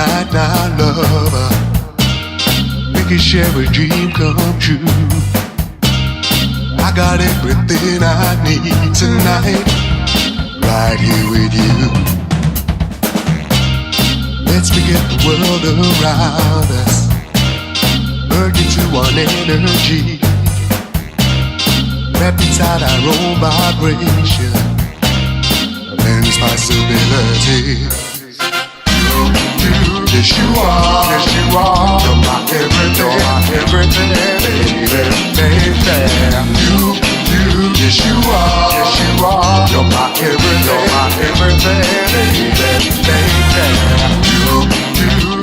night now, lover. We can share a dream come true. I got everything I need tonight, right here with you. Let's forget the world around us, merge into one energy, wrapped inside our own vibration, immense possibility. Yes you are, yes you are. You're my everything, everything, baby, baby. Yes you are, yes you are. You're my everything, everything, baby, baby.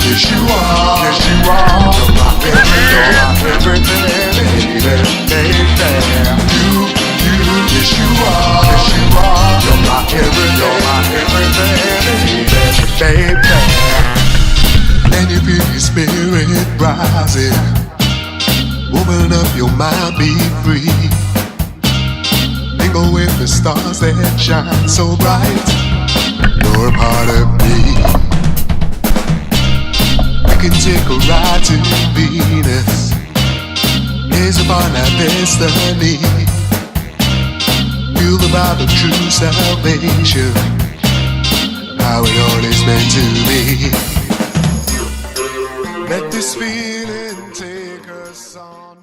Yes you are, yes you are. You're my everything, everything, baby, baby. Yes you are, yes you are. You're my everything, baby, baby. And you feel your spirit rising, open up your mind, be free. Mingle with the stars that shine so bright. You're a part of me. We can take a ride to Venus, gaze upon our destiny, feel the vibe of true salvation, how it all is meant to be. Let this feeling take us on.